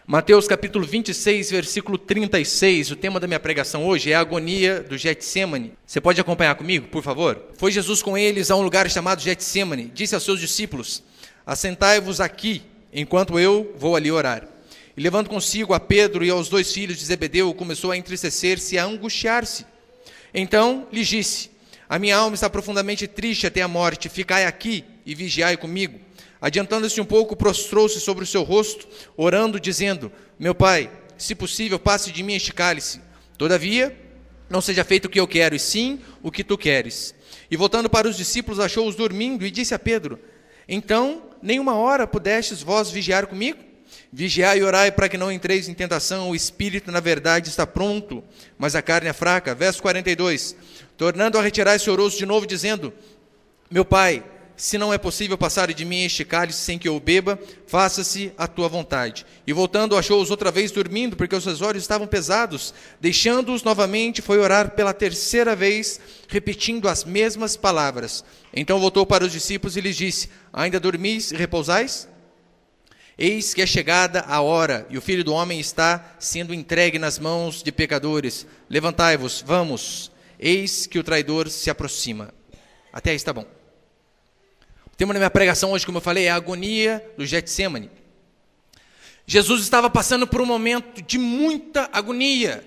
Mateus capítulo 26, versículo 36, o tema da minha pregação hoje é a agonia do Getsêmani. Você pode acompanhar comigo, por favor? Foi Jesus com eles a um lugar chamado Getsêmani. Disse aos seus discípulos: assentai-vos aqui, enquanto eu vou ali orar. E levando consigo a Pedro e aos 2 filhos de Zebedeu, começou a entristecer-se e a angustiar-se. Então lhes disse: a minha alma está profundamente triste até a morte, ficai aqui e vigiai comigo. Adiantando-se um pouco, prostrou-se sobre o seu rosto, orando, dizendo: meu pai, se possível, passe de mim este cálice. Todavia, não seja feito o que eu quero, e sim o que tu queres. E voltando para os discípulos, achou-os dormindo, e disse a Pedro: então, nem uma hora pudestes vós vigiar comigo? Vigiai e orai para que não entreis em tentação. O espírito, na verdade, está pronto, mas a carne é fraca. Verso 42. Tornando a retirar-se, orou-se de novo, dizendo: meu pai, se não é possível passar de mim este cálice sem que eu o beba, faça-se a tua vontade. E voltando, achou-os outra vez dormindo, porque os seus olhos estavam pesados. Deixando-os novamente, foi orar pela 3ª vez, repetindo as mesmas palavras. Então voltou para os discípulos e lhes disse: ainda dormis e repousais? Eis que é chegada a hora, e o Filho do Homem está sendo entregue nas mãos de pecadores. Levantai-vos, vamos, eis que o traidor se aproxima. Até aí está bom. O tema da minha pregação hoje, como eu falei, é a agonia do Getsêmani. Jesus estava passando por um momento de muita agonia,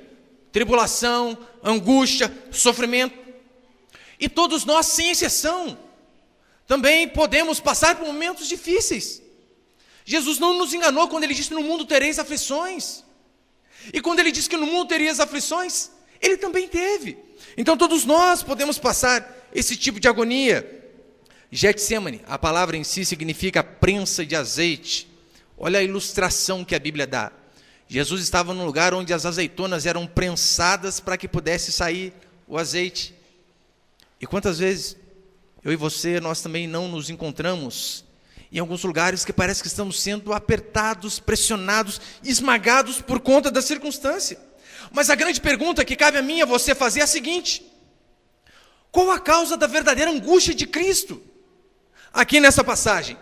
tribulação, angústia, sofrimento. E todos nós, sem exceção, também podemos passar por momentos difíceis. Jesus não nos enganou quando ele disse: no mundo tereis aflições. E quando ele disse que no mundo tereis aflições, ele também teve. Então todos nós podemos passar esse tipo de agonia. Getsêmani, a palavra em si significa prensa de azeite. Olha a ilustração que a Bíblia dá. Jesus estava num lugar onde as azeitonas eram prensadas para que pudesse sair o azeite. E quantas vezes eu e você, nós também não nos encontramos em alguns lugares que parece que estamos sendo apertados, pressionados, esmagados por conta da circunstância. Mas a grande pergunta que cabe a mim e a você fazer é a seguinte: qual a causa da verdadeira angústia de Cristo? Aqui nessa passagem,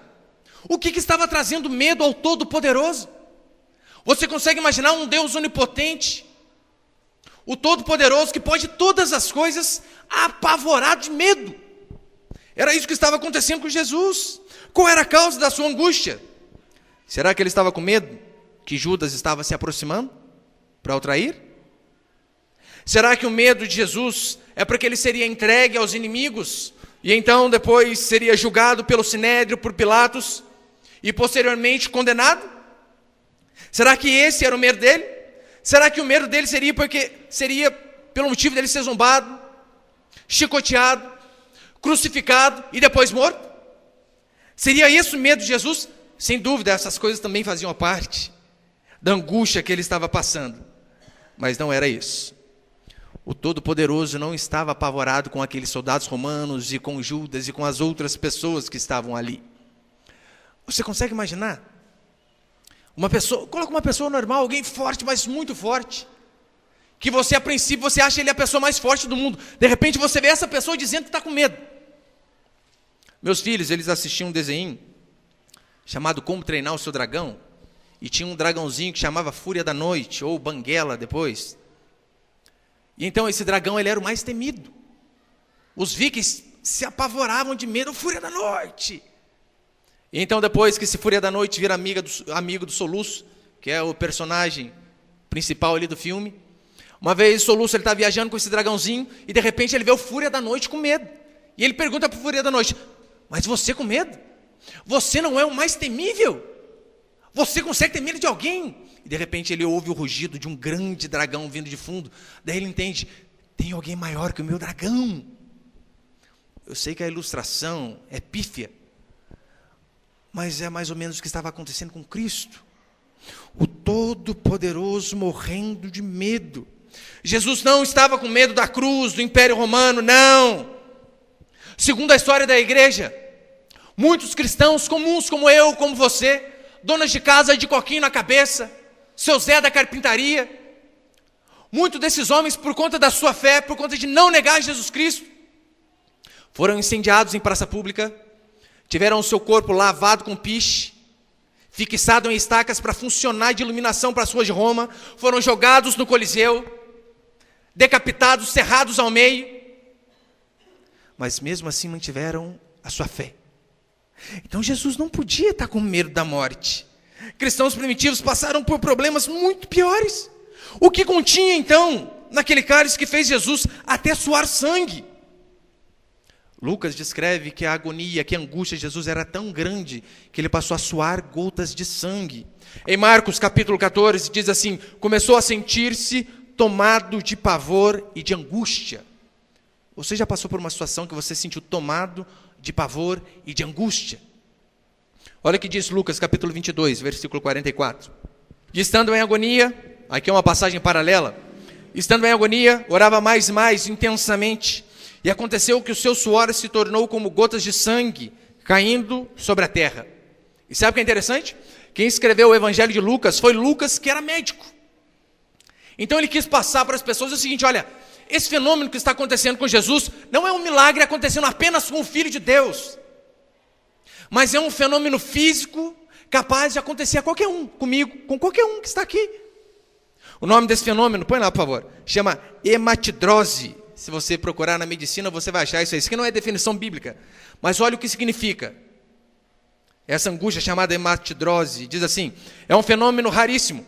o que estava trazendo medo ao Todo-Poderoso? Você consegue imaginar um Deus onipotente, o Todo-Poderoso que pode todas as coisas, apavorado de medo? Era isso que estava acontecendo com Jesus. Qual era a causa da sua angústia? Será que ele estava com medo que Judas estava se aproximando para o trair? Será que o medo de Jesus é porque ele seria entregue aos inimigos e então depois seria julgado pelo Sinédrio, por Pilatos e posteriormente condenado? Será que esse era o medo dele? Será que o medo dele seria pelo motivo dele ser zombado, chicoteado, crucificado e depois morto? Seria esse o medo de Jesus? Sem dúvida, essas coisas também faziam parte da angústia que ele estava passando. Mas não era isso. O Todo-Poderoso não estava apavorado com aqueles soldados romanos e com Judas e com as outras pessoas que estavam ali. Você consegue imaginar? Coloca uma pessoa normal, alguém forte, mas muito forte, que você a princípio você acha ele a pessoa mais forte do mundo. De repente você vê essa pessoa dizendo que está com medo. Meus filhos, eles assistiam um desenho chamado Como Treinar o Seu Dragão, e tinha um dragãozinho que chamava Fúria da Noite, ou Banguela depois. E então esse dragão, ele era o mais temido. Os vikings se apavoravam de medo: Fúria da Noite. E então depois que esse Fúria da Noite vira amigo do Soluço, que é o personagem principal ali do filme, uma vez o Soluço está viajando com esse dragãozinho, e de repente ele vê o Fúria da Noite com medo. E ele pergunta para o Fúria da Noite: mas você com medo? Você não é o mais temível? Você consegue ter medo de alguém? E de repente ele ouve o rugido de um grande dragão vindo de fundo. Daí ele entende: tem alguém maior que o meu dragão. Eu sei que a ilustração é pífia, mas é mais ou menos o que estava acontecendo com Cristo. O Todo-Poderoso morrendo de medo. Jesus não estava com medo da cruz, do Império Romano, não. Segundo a história da igreja, muitos cristãos comuns como eu, como você, donas de casa de coquinho na cabeça, seu Zé da carpintaria, muitos desses homens, por conta da sua fé, por conta de não negar Jesus Cristo, foram incendiados em praça pública, tiveram o seu corpo lavado com piche, fixados em estacas para funcionar de iluminação para as ruas de Roma, foram jogados no Coliseu, decapitados, cerrados ao meio, mas mesmo assim mantiveram a sua fé. Então Jesus não podia estar com medo da morte. Cristãos primitivos passaram por problemas muito piores. O que continha então naquele cálice que fez Jesus até suar sangue? Lucas descreve que a agonia, que a angústia de Jesus era tão grande que ele passou a suar gotas de sangue. Em Marcos capítulo 14 diz assim: começou a sentir-se tomado de pavor e de angústia. Você já passou por uma situação que você se sentiu tomado de pavor e de angústia? Olha o que diz Lucas capítulo 22, versículo 44. E estando em agonia, aqui é uma passagem paralela, estando em agonia, orava mais e mais intensamente, e aconteceu que o seu suor se tornou como gotas de sangue caindo sobre a terra. E sabe o que é interessante? Quem escreveu o evangelho de Lucas foi Lucas, que era médico. Então ele quis passar para as pessoas o seguinte: olha, esse fenômeno que está acontecendo com Jesus não é um milagre acontecendo apenas com o Filho de Deus, mas é um fenômeno físico capaz de acontecer a qualquer um, comigo, com qualquer um que está aqui. O nome desse fenômeno, põe lá por favor, chama hematidrose. Se você procurar na medicina, você vai achar isso aí. Isso aqui não é definição bíblica, mas olha o que significa. Essa angústia chamada hematidrose, diz assim: é um fenômeno raríssimo.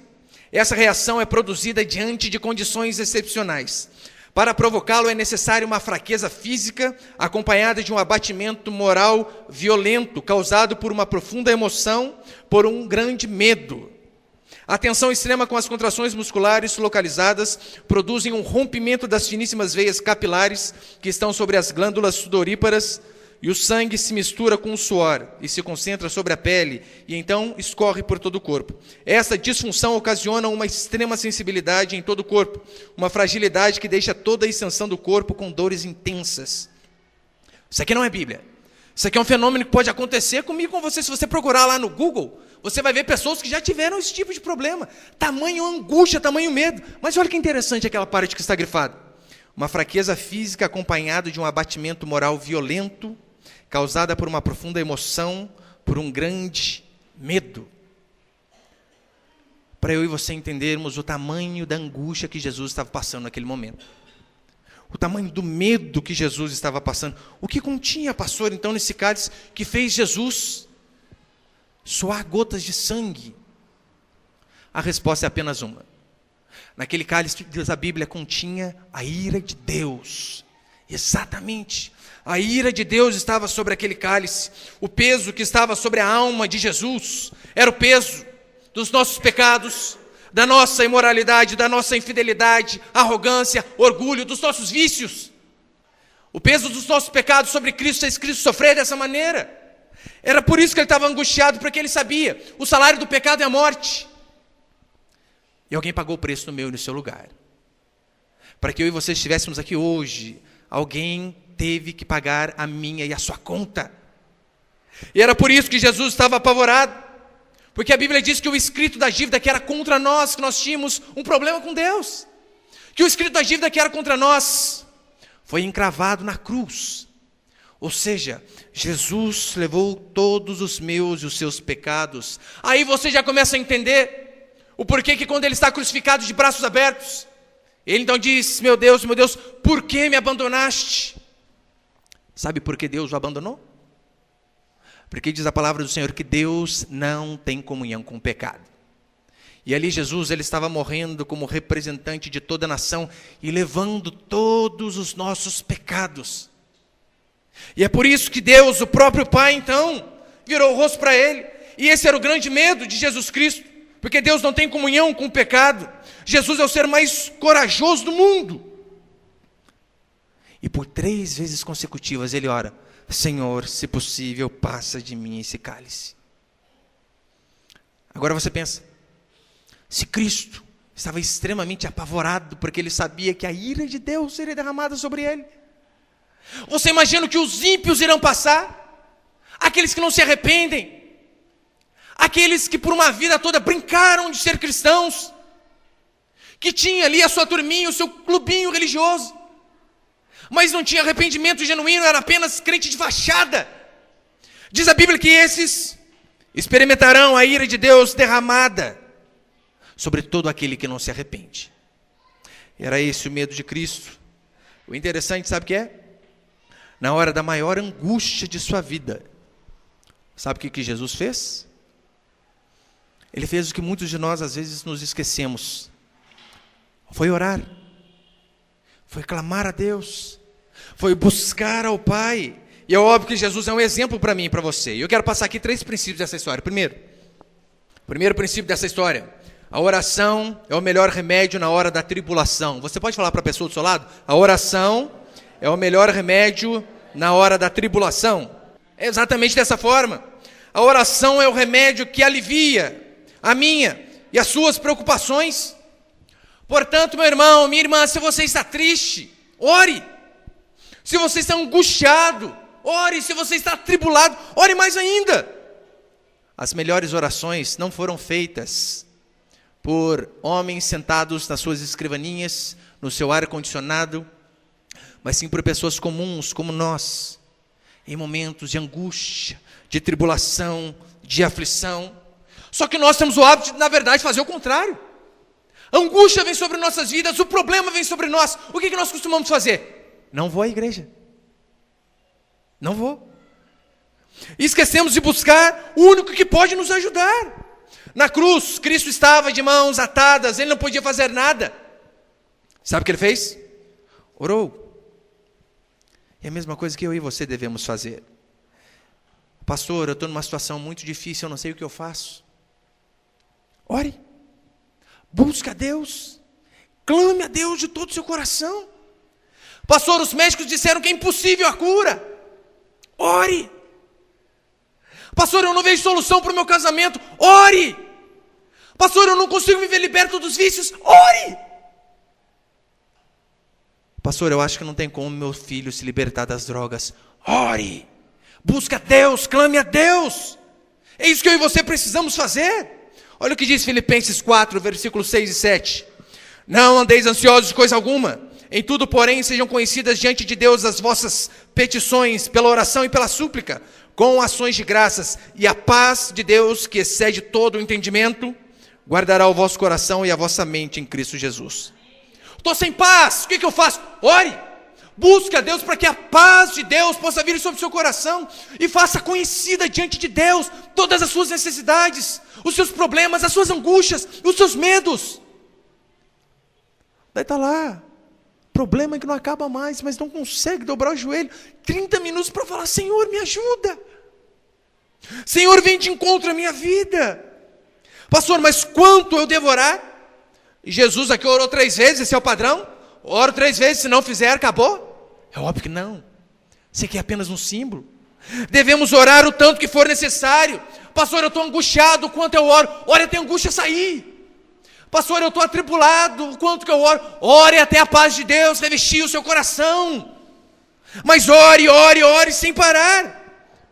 Essa reação é produzida diante de condições excepcionais. Para provocá-lo é necessária uma fraqueza física, acompanhada de um abatimento moral violento, causado por uma profunda emoção, por um grande medo. A tensão extrema com as contrações musculares localizadas produzem um rompimento das finíssimas veias capilares que estão sobre as glândulas sudoríparas, e o sangue se mistura com o suor e se concentra sobre a pele e então escorre por todo o corpo. Essa disfunção ocasiona uma extrema sensibilidade em todo o corpo, uma fragilidade que deixa toda a extensão do corpo com dores intensas. Isso aqui não é Bíblia. Isso aqui é um fenômeno que pode acontecer comigo, com você. Se você procurar lá no Google, você vai ver pessoas que já tiveram esse tipo de problema. Tamanho angústia, tamanho medo. Mas olha que interessante aquela parte que está grifada. Uma fraqueza física acompanhada de um abatimento moral violento, causada por uma profunda emoção, por um grande medo. Para eu e você entendermos o tamanho da angústia que Jesus estava passando naquele momento. O tamanho do medo que Jesus estava passando. O que continha, pastor, então, nesse cálice que fez Jesus suar gotas de sangue? A resposta é apenas uma. Naquele cálice, diz a Bíblia, continha a ira de Deus. Exatamente. A ira de Deus estava sobre aquele cálice. O peso que estava sobre a alma de Jesus era o peso dos nossos pecados, da nossa imoralidade, da nossa infidelidade, arrogância, orgulho, dos nossos vícios. O peso dos nossos pecados sobre Cristo fez Cristo sofrer dessa maneira. Era por isso que ele estava angustiado, porque ele sabia: o salário do pecado é a morte. E alguém pagou o preço no meu e no seu lugar. Para que eu e você estivéssemos aqui hoje, alguém teve que pagar a minha e a sua conta. E era por isso que Jesus estava apavorado. Porque a Bíblia diz que o escrito da dívida que era contra nós, que nós tínhamos um problema com Deus, que o escrito da dívida que era contra nós foi encravado na cruz. Ou seja, Jesus levou todos os meus e os seus pecados. Aí você já começa a entender o porquê que quando ele está crucificado de braços abertos, ele então diz: meu Deus, por que me abandonaste? Sabe por que Deus o abandonou? Porque diz a palavra do Senhor que Deus não tem comunhão com o pecado. E ali Jesus, ele estava morrendo como representante de toda a nação e levando todos os nossos pecados. E é por isso que Deus, o próprio Pai, então, virou o rosto para ele. E esse era o grande medo de Jesus Cristo, porque Deus não tem comunhão com o pecado. Jesus é o ser mais corajoso do mundo. E por 3 vezes consecutivas ele ora: Senhor, se possível, passa de mim esse cálice. Agora você pensa, se Cristo estava extremamente apavorado, porque ele sabia que a ira de Deus seria derramada sobre ele, você imagina o que os ímpios irão passar? Aqueles que não se arrependem, aqueles que por uma vida toda brincaram de ser cristãos, que tinha ali a sua turminha, o seu clubinho religioso, mas não tinha arrependimento genuíno, era apenas crente de fachada. Diz a Bíblia que esses experimentarão a ira de Deus derramada sobre todo aquele que não se arrepende. Era esse o medo de Cristo. O interessante, sabe o que é? Na hora da maior angústia de sua vida, sabe o que Jesus fez? Ele fez o que muitos de nós às vezes nos esquecemos. Foi orar. Foi clamar a Deus. Foi buscar ao Pai. E é óbvio que Jesus é um exemplo para mim e para você. E eu quero passar aqui 3 princípios dessa história. Primeiro princípio dessa história: a oração é o melhor remédio na hora da tribulação. Você pode falar para a pessoa do seu lado? A oração é o melhor remédio na hora da tribulação. É exatamente dessa forma. A oração é o remédio que alivia a minha e as suas preocupações. Portanto, meu irmão, minha irmã, se você está triste, ore. Se você está angustiado, ore. Se você está atribulado, ore mais ainda. As melhores orações não foram feitas por homens sentados nas suas escrivaninhas, no seu ar-condicionado, mas sim por pessoas comuns como nós, em momentos de angústia, de tribulação, de aflição. Só que nós temos o hábito de, na verdade, fazer o contrário. A angústia vem sobre nossas vidas, o problema vem sobre nós. O que nós costumamos fazer? Não vou à igreja. Não vou. E esquecemos de buscar o único que pode nos ajudar. Na cruz, Cristo estava de mãos atadas, ele não podia fazer nada. Sabe o que ele fez? Orou. É a mesma coisa que eu e você devemos fazer. Pastor, eu estou numa situação muito difícil, eu não sei o que eu faço. Ore. Busque a Deus. Clame a Deus de todo o seu coração. Pastor, os médicos disseram que é impossível a cura. Ore. Pastor, eu não vejo solução para o meu casamento. Ore. Pastor, eu não consigo me ver liberto dos vícios. Ore. Pastor, eu acho que não tem como meu filho se libertar das drogas. Ore. Busque a Deus, clame a Deus. É isso que eu e você precisamos fazer. Olha o que diz Filipenses 4, versículos 6 e 7. Não andeis ansiosos de coisa alguma. Em tudo, porém, sejam conhecidas diante de Deus as vossas petições, pela oração e pela súplica, com ações de graças. E a paz de Deus, que excede todo o entendimento, guardará o vosso coração e a vossa mente em Cristo Jesus. Estou sem paz, o que eu faço? Ore, busque a Deus para que a paz de Deus possa vir sobre o seu coração e faça conhecida diante de Deus todas as suas necessidades, os seus problemas, as suas angústias, os seus medos. Daí está lá, problema que não acaba mais, mas não consegue dobrar o joelho, 30 minutos para falar: Senhor, me ajuda, Senhor, vem de encontro à minha vida. Pastor, mas quanto eu devo orar? E Jesus aqui orou 3 vezes, esse é o padrão? Oro 3 vezes, se não fizer, acabou? É óbvio que não. Isso aqui é apenas um símbolo. Devemos orar o tanto que for necessário. Pastor, eu estou angustiado, o quanto eu oro? Ore até a angústia sair. Pastor, eu estou atribulado, o quanto que eu oro? Ore até a paz de Deus revestir o seu coração. Mas ore, ore, ore sem parar.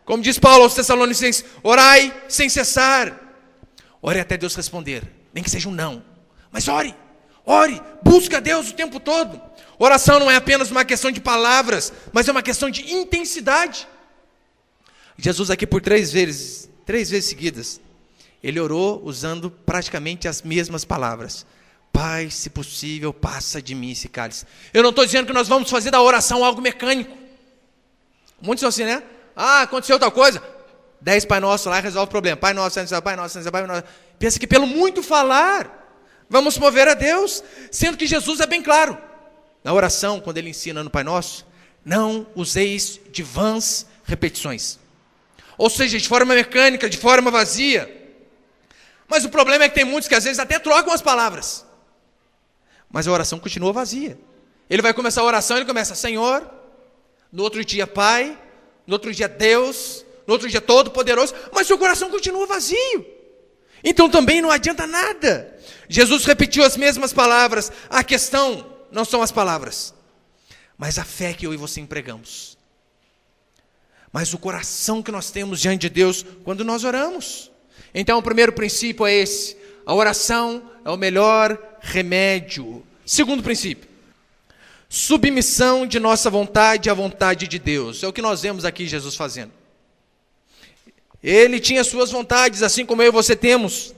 Como diz Paulo aos Tessalonicenses, orai sem cessar. Ore até Deus responder, nem que seja um não. Mas ore, ore, busque a Deus o tempo todo. Oração não é apenas uma questão de palavras, mas é uma questão de intensidade. Jesus aqui por 3 vezes seguidas, ele orou usando praticamente as mesmas palavras. Pai, se possível, passa de mim esse cálice. Eu não estou dizendo que nós vamos fazer da oração algo mecânico. Muitos são assim, né? Ah, aconteceu tal coisa, 10 Pai Nosso lá resolve o problema. Pai Nosso, Pai Nosso, Pai Nosso. Pensa que pelo muito falar vamos mover a Deus, sendo que Jesus é bem claro. Na oração, quando ele ensina no Pai Nosso, não useis de vãs repetições. Ou seja, de forma mecânica, de forma vazia. Mas o problema é que tem muitos que às vezes até trocam as palavras. Mas a oração continua vazia. Ele vai começar a oração, ele começa Senhor, no outro dia Pai, no outro dia Deus, no outro dia Todo-Poderoso, mas seu coração continua vazio. Então também não adianta nada. Jesus repetiu as mesmas palavras. A questão não são as palavras, mas a fé que eu e você empregamos. Mas o coração que nós temos diante de Deus quando nós oramos. Então o primeiro princípio é esse. A oração é o melhor remédio. Segundo princípio, submissão de nossa vontade à vontade de Deus. É o que nós vemos aqui Jesus fazendo. Ele tinha suas vontades, assim como eu e você temos.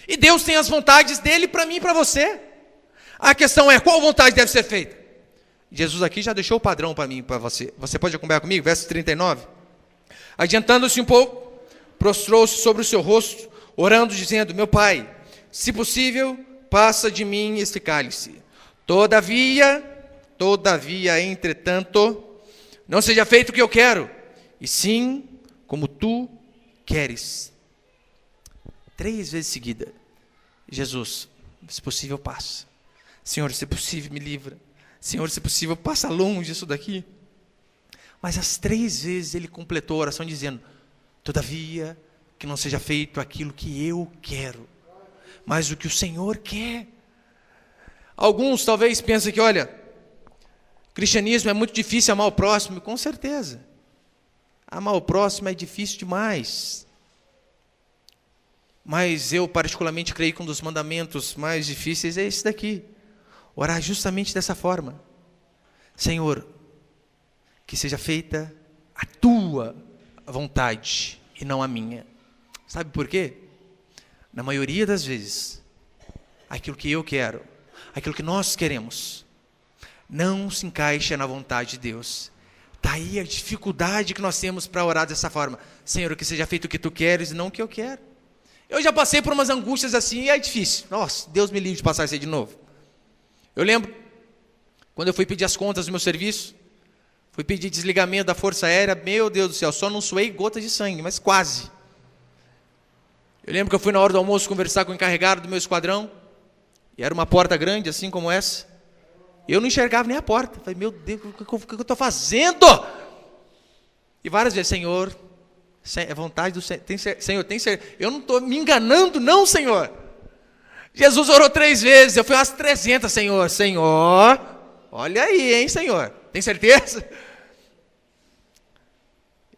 E Deus tem as vontades dele para mim e para você. A questão é, qual vontade deve ser feita? Jesus aqui já deixou o padrão para mim e para você. Você pode acompanhar comigo? Verso 39. Adiantando-se um pouco, prostrou-se sobre o seu rosto, orando, dizendo: meu Pai, se possível, passa de mim este cálice. Todavia, entretanto, não seja feito o que eu quero, e sim como tu queres. 3 vezes seguida, Jesus, se possível, passa. Senhor, se possível, me livra. Senhor, se possível, passa longe isso daqui. Mas as 3 vezes ele completou a oração dizendo: todavia, que não seja feito aquilo que eu quero, mas o que o Senhor quer. Alguns talvez pensem que, olha, cristianismo é muito difícil amar o próximo. Com certeza. Amar o próximo é difícil demais. Mas eu particularmente creio que um dos mandamentos mais difíceis é esse daqui. Orar justamente dessa forma: Senhor, que seja feita a tua vontade e não a minha. Sabe por quê? Na maioria das vezes, aquilo que eu quero, aquilo que nós queremos, não se encaixa na vontade de Deus. Está aí a dificuldade que nós temos para orar dessa forma: Senhor, que seja feito o que tu queres e não o que eu quero. Eu já passei por umas angústias assim e é difícil. Nossa, Deus me livre de passar isso aí de novo. Eu lembro, quando eu fui pedir as contas do meu serviço, fui pedir desligamento da Força Aérea, meu Deus do céu, só não suei gotas de sangue, mas quase. Eu lembro que eu fui na hora do almoço conversar com o encarregado do meu esquadrão, e era uma porta grande, assim como essa. Eu não enxergava nem a porta. Falei: meu Deus, o que eu estou fazendo? E várias vezes: Senhor, é vontade do Senhor, Senhor, tem certeza? Eu não estou me enganando não, Senhor. Jesus orou 3 vezes, eu fui umas 300, Senhor, olha aí, hein, Senhor, tem certeza?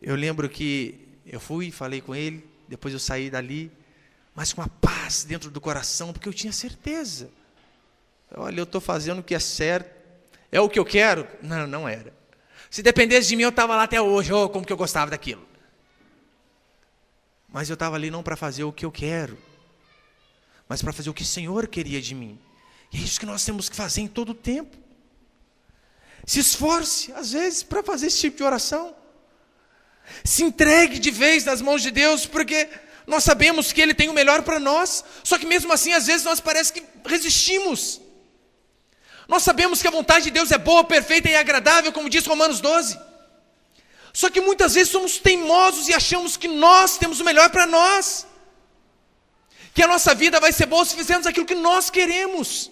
Eu lembro que eu fui, falei com ele, depois eu saí dali, mas com uma paz dentro do coração, porque eu tinha certeza. Olha, eu estou fazendo o que é certo, é o que eu quero? Não, não era. Se dependesse de mim, eu estava lá até hoje, como que eu gostava daquilo. Mas eu estava ali não para fazer o que eu quero, mas para fazer o que o Senhor queria de mim. E é isso que nós temos que fazer em todo o tempo. Se esforce, às vezes, para fazer esse tipo de oração. Se entregue de vez nas mãos de Deus, porque nós sabemos que Ele tem o melhor para nós, só que mesmo assim, às vezes, nós parece que resistimos. Nós sabemos que a vontade de Deus é boa, perfeita e agradável, como diz Romanos 12. Só que muitas vezes somos teimosos e achamos que nós temos o melhor para nós. Que a nossa vida vai ser boa se fizermos aquilo que nós queremos.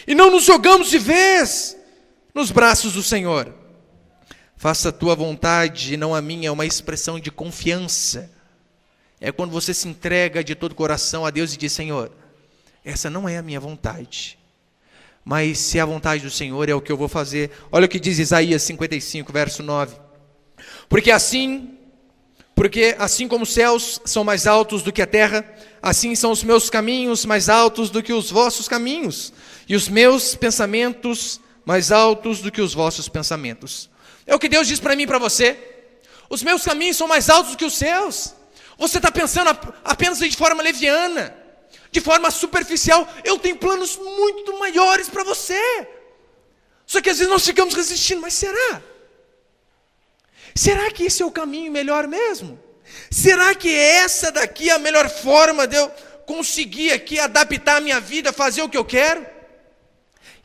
E não nos jogamos de vez nos braços do Senhor. Faça a tua vontade e não a minha, é uma expressão de confiança. É quando você se entrega de todo o coração a Deus e diz: Senhor, essa não é a minha vontade, mas se a vontade do Senhor é o que eu vou fazer. Olha o que diz Isaías 55, verso 9. Porque assim como os céus são mais altos do que a terra, assim são os meus caminhos mais altos do que os vossos caminhos, e os meus pensamentos mais altos do que os vossos pensamentos. É o que Deus diz para mim e para você. Os meus caminhos são mais altos do que os seus. Você está pensando apenas de forma leviana, de forma superficial. Eu tenho planos muito maiores para você. Só que às vezes nós ficamos resistindo. Mas será? Será que esse é o caminho melhor mesmo? Será que essa daqui é a melhor forma de eu conseguir aqui adaptar a minha vida, fazer o que eu quero?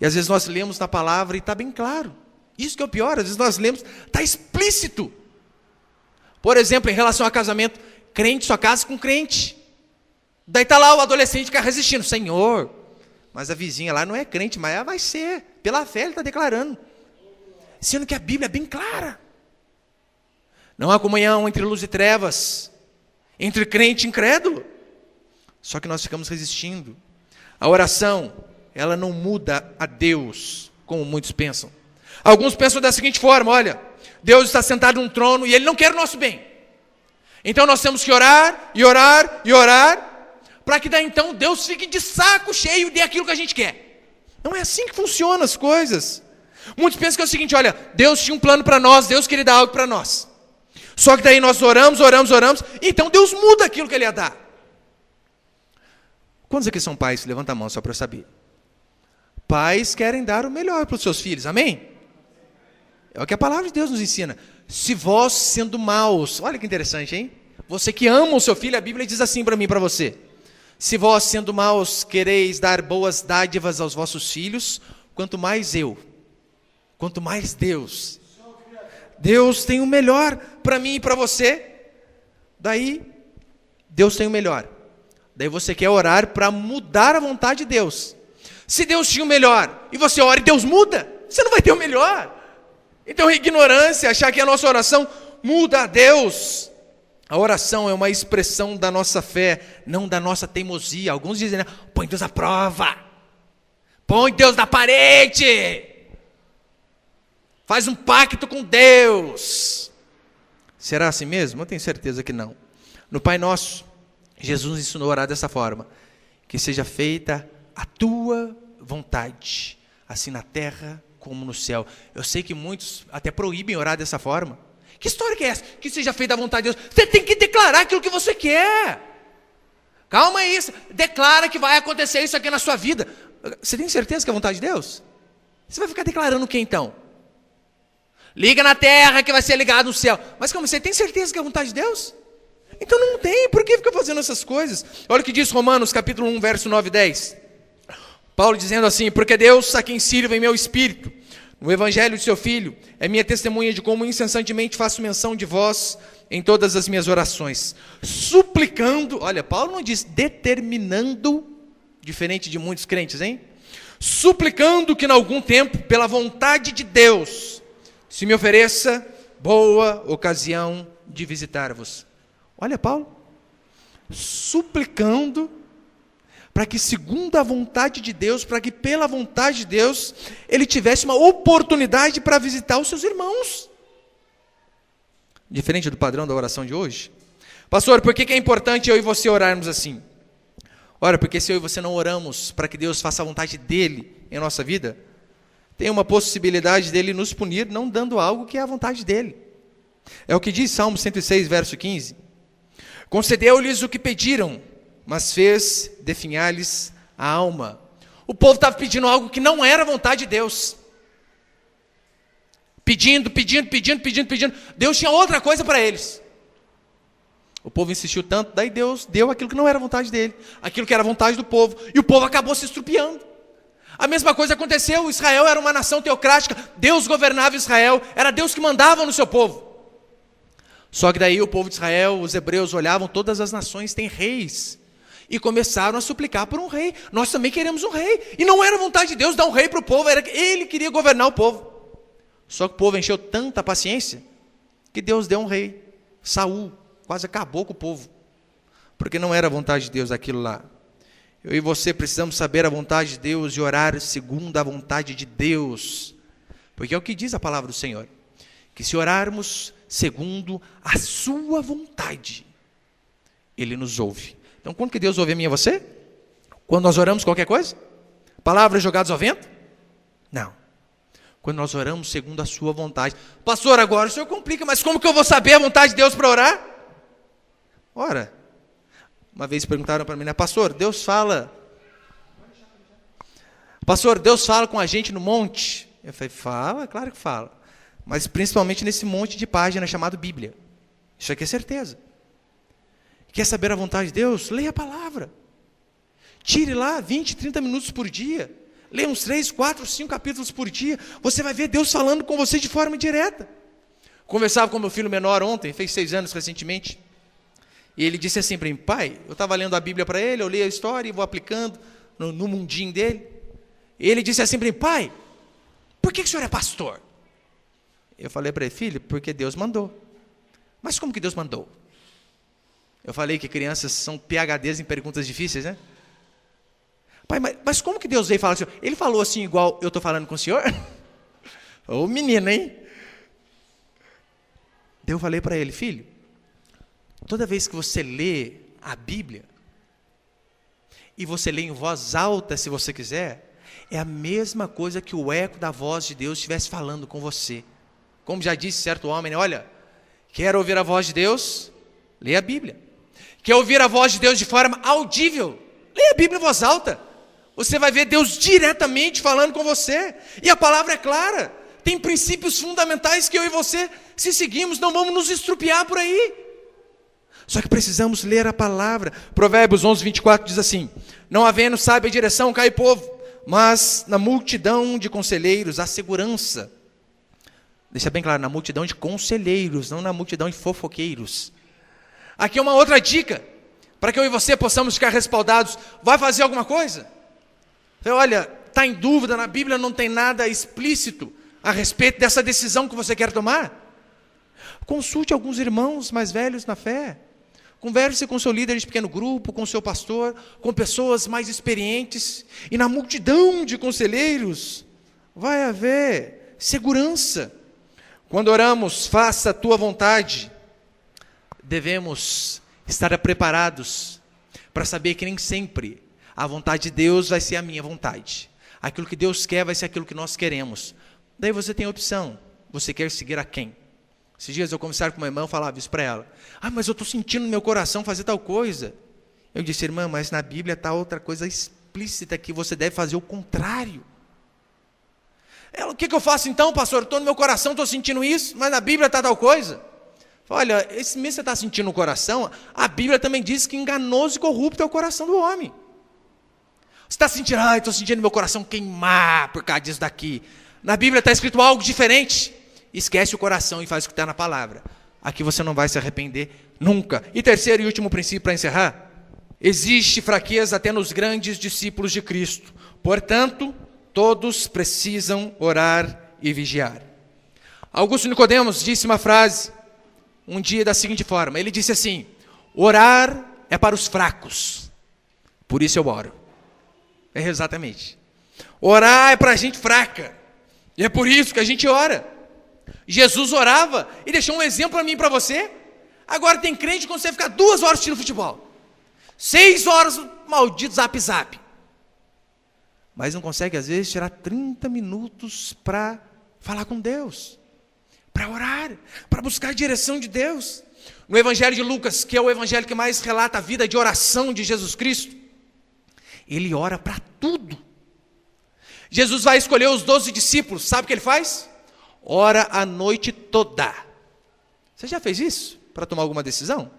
E às vezes nós lemos na palavra e está bem claro. Isso que é o pior, às vezes nós lemos, está explícito. Por exemplo, em relação a casamento, crente só casa com crente. Daí está lá o adolescente fica resistindo: Senhor, mas a vizinha lá não é crente, mas ela vai ser, pela fé ele está declarando. Sendo que a Bíblia é bem clara. Não há comunhão entre luz e trevas, entre crente e incrédulo. Só que nós ficamos resistindo. A oração, ela não muda a Deus, como muitos pensam. Alguns pensam da seguinte forma: olha, Deus está sentado num trono e Ele não quer o nosso bem. Então nós temos que orar, e orar, e orar, para que daí então Deus fique de saco cheio de aquilo que a gente quer. Não é assim que funcionam as coisas. Muitos pensam que é o seguinte: olha, Deus tinha um plano para nós, Deus queria dar algo para nós. Só que daí nós oramos, então Deus muda aquilo que Ele ia dar. Quantos aqui são pais? Levanta a mão só para eu saber. Pais querem dar o melhor para os seus filhos, amém? É o que a palavra de Deus nos ensina. Se vós sendo maus, olha que interessante, hein? Você que ama o seu filho, a Bíblia diz assim para mim e para você. Se vós sendo maus quereis dar boas dádivas aos vossos filhos, quanto mais Deus. Deus tem o melhor para mim e para você. Daí, Deus tem o melhor. Daí você quer orar para mudar a vontade de Deus. Se Deus tinha o melhor, e você ora e Deus muda, você não vai ter o melhor. Então, ignorância, achar que a nossa oração muda a Deus. A oração é uma expressão da nossa fé, não da nossa teimosia. Alguns dizem, né? Põe Deus à prova. Põe Deus na parede. Faz um pacto com Deus. Será assim mesmo? Eu tenho certeza que não. No Pai Nosso, Jesus nos ensinou a orar dessa forma. Que seja feita a tua vontade, assim na terra como no céu. Eu sei que muitos até proíbem orar dessa forma. Que história que é essa? Que seja feita a vontade de Deus. Você tem que declarar aquilo que você quer. Calma aí, declara que vai acontecer isso aqui na sua vida. Você tem certeza que é a vontade de Deus? Você vai ficar declarando o que então? Liga na terra que vai ser ligado no céu. Mas como você tem certeza que é a vontade de Deus? Então não tem, por que fica fazendo essas coisas? Olha o que diz Romanos capítulo 1, verso 9 e 10. Paulo dizendo assim, porque Deus a quem sirvo em meu espírito, no evangelho de seu Filho, é minha testemunha de como incessantemente faço menção de vós em todas as minhas orações, suplicando, olha, Paulo não diz determinando, diferente de muitos crentes, hein? Suplicando que em algum tempo, pela vontade de Deus, se me ofereça boa ocasião de visitar-vos. Olha Paulo, suplicando para que segundo a vontade de Deus, para que pela vontade de Deus, ele tivesse uma oportunidade para visitar os seus irmãos. Diferente do padrão da oração de hoje. Pastor, por que é importante eu e você orarmos assim? Ora, porque se eu e você não oramos para que Deus faça a vontade dele em nossa vida, tem uma possibilidade dele nos punir, não dando algo que é a vontade dele. É o que diz Salmo 106, verso 15. Concedeu-lhes o que pediram, mas fez definhar-lhes a alma. O povo estava pedindo algo que não era a vontade de Deus. Pedindo. Deus tinha outra coisa para eles. O povo insistiu tanto, daí Deus deu aquilo que não era a vontade dele, aquilo que era a vontade do povo, e o povo acabou se estrupiando. A mesma coisa aconteceu, Israel era uma nação teocrática, Deus governava Israel, era Deus que mandava no seu povo. Só que daí o povo de Israel, os hebreus olhavam, todas as nações têm reis, e começaram a suplicar por um rei. Nós também queremos um rei, e não era vontade de Deus dar um rei para o povo, era que ele queria governar o povo. Só que o povo encheu tanta paciência, que Deus deu um rei, Saul, quase acabou com o povo, porque não era a vontade de Deus aquilo lá. Eu e você precisamos saber a vontade de Deus e orar segundo a vontade de Deus, porque é o que diz a palavra do Senhor, que se orarmos segundo a sua vontade, Ele nos ouve. Então quando que Deus ouve a mim e a você? Quando nós oramos qualquer coisa? Palavras jogadas ao vento? Não. Quando nós oramos segundo a sua vontade. Pastor, agora o senhor complica, mas como que eu vou saber a vontade de Deus para orar? Ora, uma vez perguntaram para mim, né? Pastor, Deus fala com a gente no monte? Eu falei, fala, claro que fala. Mas principalmente nesse monte de página chamado Bíblia. Isso aqui é certeza. Quer saber a vontade de Deus? Leia a palavra. Tire lá 20, 30 minutos por dia. Leia uns 3, 4, 5 capítulos por dia. Você vai ver Deus falando com você de forma direta. Conversava com meu filho menor ontem, fez 6 anos recentemente. E ele disse assim para mim, pai, eu estava lendo a Bíblia para ele, eu leio a história e vou aplicando no mundinho dele. E ele disse assim para mim, pai, por que o senhor é pastor? Eu falei para ele, filho, porque Deus mandou. Mas como que Deus mandou? Eu falei que crianças são PhDs em perguntas difíceis, né? Pai, mas como que Deus veio falar assim? Ele falou assim igual eu estou falando com o senhor? Ô menino, hein? Daí eu falei para ele, filho, toda vez que você lê a Bíblia, e você lê em voz alta, se você quiser, é a mesma coisa que o eco da voz de Deus estivesse falando com você. Como já disse certo homem, né? Olha, Quer ouvir a voz de Deus? Leia a Bíblia. Quer ouvir a voz de Deus de forma audível? Leia a Bíblia em voz alta. Você vai ver Deus diretamente falando com você. E a palavra é clara. Tem princípios fundamentais que eu e você, se seguimos, não vamos nos estrupiar por aí. Só que precisamos ler a palavra. Provérbios 11, 24 diz assim: não havendo sábia direção, cai povo, mas na multidão de conselheiros há segurança. Deixa bem claro, na multidão de conselheiros, não na multidão de fofoqueiros. Aqui é uma outra dica, para que eu e você possamos ficar respaldados. Vai fazer alguma coisa? Olha, está em dúvida, na Bíblia não tem nada explícito a respeito dessa decisão que você quer tomar. Consulte alguns irmãos mais velhos na fé. Converse com seu líder de pequeno grupo, com seu pastor, com pessoas mais experientes. E na multidão de conselheiros vai haver segurança. Quando oramos, faça a tua vontade, devemos estar preparados para saber que nem sempre a vontade de Deus vai ser a minha vontade. Aquilo que Deus quer vai ser aquilo que nós queremos. Daí você tem a opção. Você quer seguir a quem? Esses dias eu conversava com uma irmã, eu falava isso para ela. Mas eu estou sentindo no meu coração fazer tal coisa. Eu disse, irmã, mas na Bíblia está outra coisa explícita que você deve fazer o contrário. Ela, o que eu faço então, pastor? Estou no meu coração, estou sentindo isso, mas na Bíblia está tal coisa. Olha, esse mesmo que você está sentindo no coração, a Bíblia também diz que enganoso e corrupto é o coração do homem. Você está sentindo, estou sentindo meu coração queimar por causa disso daqui. Na Bíblia está escrito algo diferente. Esquece o coração e faz o que está na palavra. Aqui você não vai se arrepender nunca. E terceiro e último princípio para encerrar. Existe fraqueza até nos grandes discípulos de Cristo. Portanto, todos precisam orar e vigiar. Augusto Nicodemos disse uma frase um dia da seguinte forma. Ele disse assim: orar é para os fracos. Por isso eu oro. É exatamente. Orar é para a gente fraca. E é por isso que a gente ora. Jesus orava e deixou um exemplo para mim e para você. Agora tem crente que consegue ficar 2 horas assistindo futebol. 6 horas, maldito zap. Mas não consegue, às vezes, tirar 30 minutos para falar com Deus. Para orar, para buscar a direção de Deus. No Evangelho de Lucas, que é o evangelho que mais relata a vida de oração de Jesus Cristo, ele ora para tudo. Jesus vai escolher os 12 discípulos, sabe o que ele faz? Ora a noite toda. Você já fez isso para tomar alguma decisão?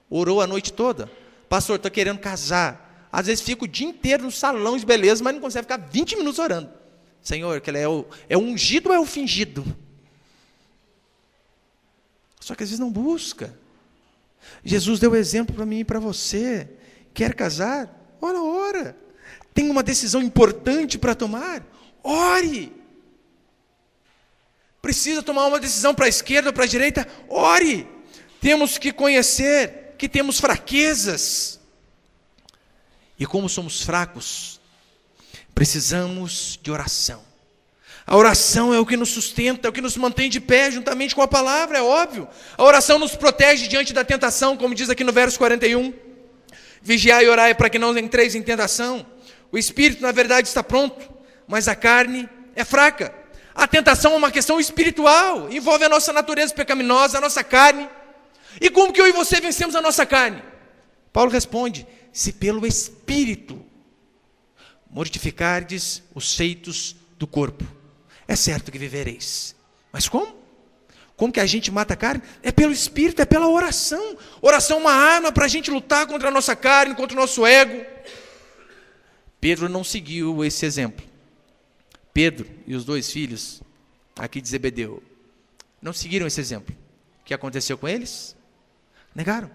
Orou a noite toda? Pastor, estou querendo casar. Às vezes fica o dia inteiro no salão de beleza, mas não consegue ficar 20 minutos orando. Senhor, que ele é o ungido ou é o fingido? Só que às vezes não busca. Jesus deu exemplo para mim e para você. Quer casar? Ora. Tem uma decisão importante para tomar? Ore. Precisa tomar uma decisão para a esquerda ou para a direita? Ore. Temos que conhecer que temos fraquezas. E como somos fracos, precisamos de oração. A oração é o que nos sustenta, é o que nos mantém de pé juntamente com a palavra, é óbvio. A oração nos protege diante da tentação, como diz aqui no verso 41. Vigiai e orai para que não entreis em tentação. O espírito, na verdade, está pronto, mas a carne é fraca. A tentação é uma questão espiritual, envolve a nossa natureza pecaminosa, a nossa carne. E como que eu e você vencemos a nossa carne? Paulo responde: se pelo Espírito mortificardes os feitos do corpo, é certo que vivereis. Mas como? Como que a gente mata a carne? É pelo Espírito, é pela oração. Oração é uma arma para a gente lutar contra a nossa carne, contra o nosso ego. Pedro não seguiu esse exemplo. Pedro e os 2 filhos aqui de Zebedeu não seguiram esse exemplo. O que aconteceu com eles? Negaram.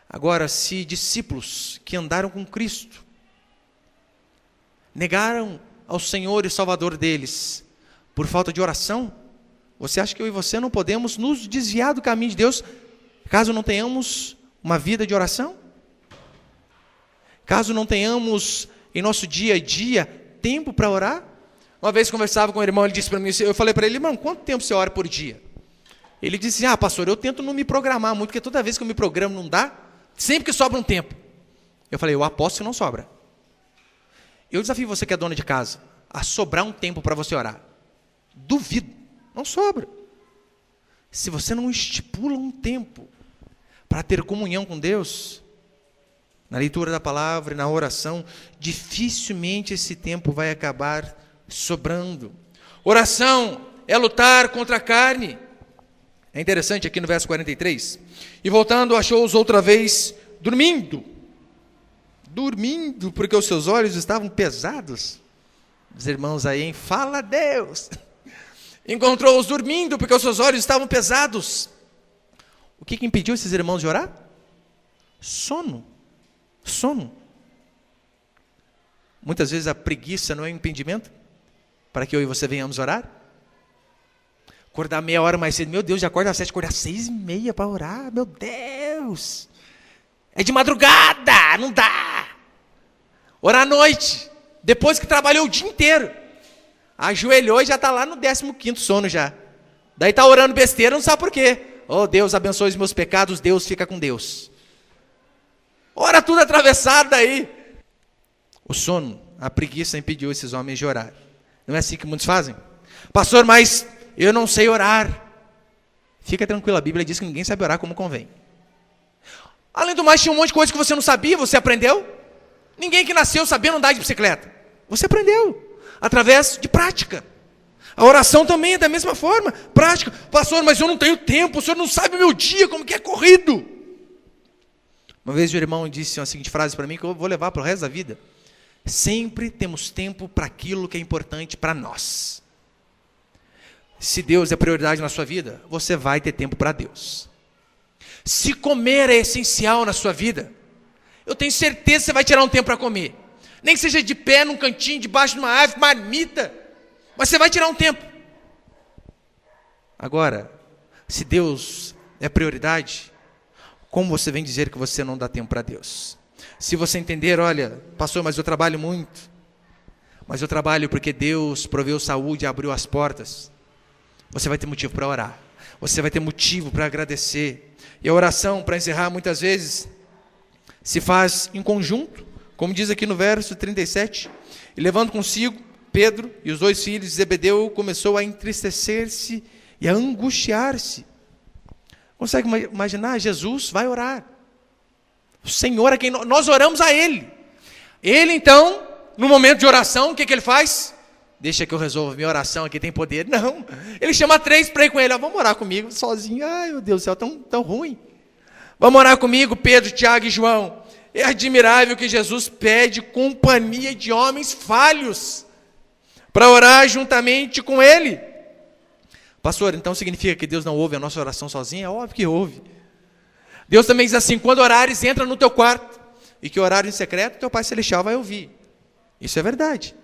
Agora, se discípulos que andaram com Cristo negaram ao Senhor e Salvador deles por falta de oração, você acha que eu e você não podemos nos desviar do caminho de Deus caso não tenhamos uma vida de oração? Caso não tenhamos em nosso dia a dia tempo para orar? Uma vez conversava com um irmão, ele disse para mim, eu falei para ele: irmão, quanto tempo você ora por dia? Ele disse: pastor, eu tento não me programar muito, porque toda vez que eu me programo não dá, sempre que sobra um tempo. Eu falei: eu aposto que não sobra. Eu desafio você que é dona de casa a sobrar um tempo para você orar. Duvido, não sobra. se você não estipula um tempo para ter comunhão com Deus, na leitura da palavra e na oração, dificilmente esse tempo vai acabar sobrando. Oração é lutar contra a carne. É interessante aqui no verso 43. E voltando, achou-os outra vez dormindo, porque os seus olhos estavam pesados. Os irmãos aí, hein? Fala Deus! Encontrou-os dormindo, porque os seus olhos estavam pesados. O que impediu esses irmãos de orar? Sono. Muitas vezes a preguiça não é um impedimento para que eu e você venhamos orar. Acordar meia hora mais cedo, meu Deus, já acorda às 7, acordar às 6:30 para orar, meu Deus. É de madrugada, não dá. Orar à noite, depois que trabalhou o dia inteiro. Ajoelhou e já está lá no 15º sono já. Daí está orando besteira, não sabe por quê. Oh, Deus abençoe os meus pecados, Deus fica com Deus. Ora tudo atravessado daí. O sono, a preguiça impediu esses homens de orar. Não é assim que muitos fazem? Pastor, mas eu não sei orar. Fica tranquilo, a Bíblia diz que ninguém sabe orar como convém. Além do mais, tinha um monte de coisa que você não sabia, você aprendeu. Ninguém que nasceu sabendo andar de bicicleta. Você aprendeu, através de prática. A oração também é da mesma forma, prática. Pastor, mas eu não tenho tempo, o senhor não sabe o meu dia, como que é corrido. Uma vez o irmão disse a seguinte frase para mim, que eu vou levar para o resto da vida. Sempre temos tempo para aquilo que é importante para nós. Se Deus é prioridade na sua vida, você vai ter tempo para Deus. Se comer é essencial na sua vida, eu tenho certeza que você vai tirar um tempo para comer. Nem que seja de pé, num cantinho, debaixo de uma árvore, marmita. Mas você vai tirar um tempo. Agora, se Deus é prioridade, como você vem dizer que você não dá tempo para Deus? Se você entender, olha, pastor, mas eu trabalho muito. Mas eu trabalho porque Deus proveu saúde e abriu as portas. Você vai ter motivo para orar. Você vai ter motivo para agradecer. E a oração, para encerrar, muitas vezes se faz em conjunto, como diz aqui no verso 37. E levando consigo Pedro e os 2 filhos de Zebedeu, começou a entristecer-se e a angustiar-se. Consegue imaginar? Jesus vai orar. O Senhor é quem nós oramos a Ele. Ele então, no momento de oração, o que Ele faz? Deixa que eu resolva, minha oração aqui tem poder. Não, Ele chama 3 para ir com Ele. Vamos orar comigo sozinho. Ai, meu Deus do céu, tão ruim. Vamos orar comigo, Pedro, Tiago e João. É admirável que Jesus pede companhia de homens falhos para orar juntamente com Ele. Pastor, então significa que Deus não ouve a nossa oração sozinho? É óbvio que ouve. Deus também diz assim, quando orares, entra no teu quarto, e que orares em secreto, teu Pai Celestial vai ouvir. Isso é verdade.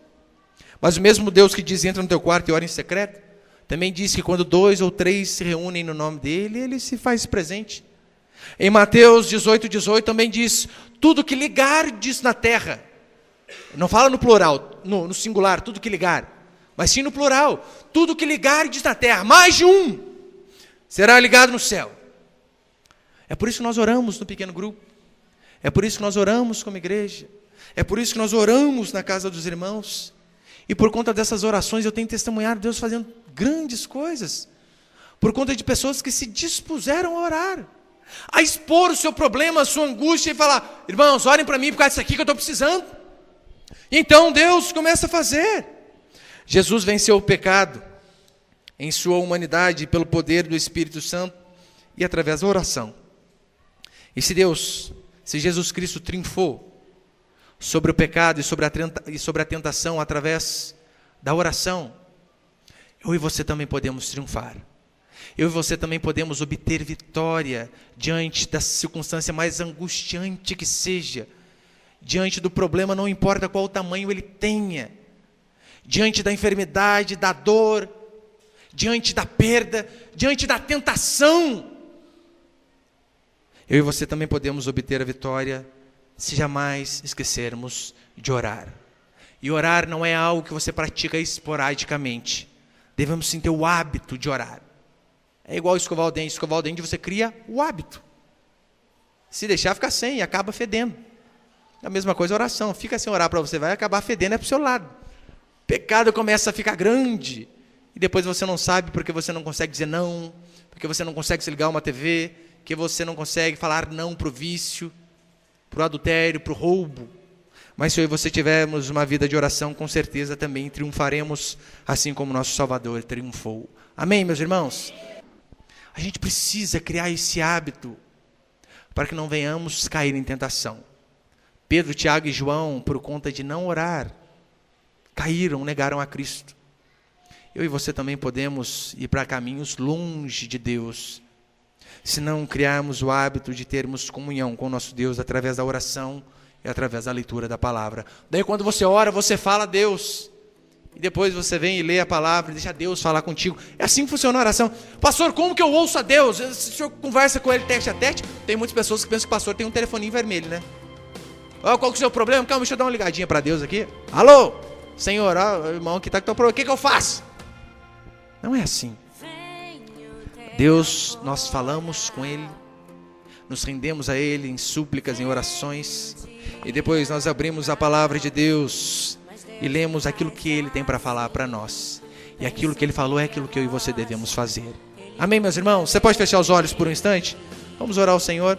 Mas o mesmo Deus que diz, entra no teu quarto e ora em secreto, também diz que quando 2 ou 3 se reúnem no nome dEle, Ele se faz presente. Em Mateus 18:18 também diz, tudo que ligardes na terra, não fala no plural, no singular, tudo que ligar, mas sim no plural, tudo que ligardes na terra, mais de um, será ligado no céu. É por isso que nós oramos no pequeno grupo, é por isso que nós oramos como igreja, é por isso que nós oramos na casa dos irmãos, e por conta dessas orações eu tenho testemunhado Deus fazendo grandes coisas, por conta de pessoas que se dispuseram a orar, a expor o seu problema, a sua angústia e falar, irmãos, orem para mim por causa disso aqui que eu estou precisando. E então Deus começa a fazer. Jesus venceu o pecado em sua humanidade pelo poder do Espírito Santo e através da oração. E se Jesus Cristo triunfou sobre o pecado e sobre a tentação através da oração, eu e você também podemos triunfar. Eu e você também podemos obter vitória diante da circunstância mais angustiante que seja, diante do problema, não importa qual o tamanho ele tenha, diante da enfermidade, da dor, diante da perda, diante da tentação. Eu e você também podemos obter a vitória se jamais esquecermos de orar. E orar não é algo que você pratica esporadicamente. Devemos sim ter o hábito de orar. É igual escovar o dente. Escovar o dente você cria o hábito. Se deixar, fica sem e acaba fedendo. A mesma coisa a oração. Fica sem orar para você, vai acabar fedendo, é para o seu lado. O pecado começa a ficar grande e depois você não sabe porque você não consegue dizer não, porque você não consegue se ligar uma TV, que você não consegue falar não para o vício, para o adultério, para o roubo. Mas se eu e você tivermos uma vida de oração, com certeza também triunfaremos, assim como nosso Salvador triunfou. Amém, meus irmãos? A gente precisa criar esse hábito para que não venhamos cair em tentação. Pedro, Tiago e João, por conta de não orar, caíram, negaram a Cristo. Eu e você também podemos ir para caminhos longe de Deus, se não criarmos o hábito de termos comunhão com o nosso Deus através da oração e através da leitura da palavra. Daí quando você ora, você fala a Deus, e depois você vem e lê a palavra e deixa Deus falar contigo. É assim que funciona a oração. Pastor, como que eu ouço a Deus? Se o senhor conversa com ele tete a tete, tem muitas pessoas que pensam que o pastor tem um telefoninho vermelho, né? Qual que é o seu problema? Calma, deixa eu dar uma ligadinha para Deus aqui. Alô? Senhor, irmão, que tá com o teu problema, o que eu faço? Não é assim. Deus, nós falamos com Ele, nos rendemos a Ele em súplicas, em orações, e depois nós abrimos a palavra de Deus e lemos aquilo que Ele tem para falar para nós. E aquilo que Ele falou é aquilo que eu e você devemos fazer. Amém, meus irmãos? Você pode fechar os olhos por um instante? Vamos orar ao Senhor.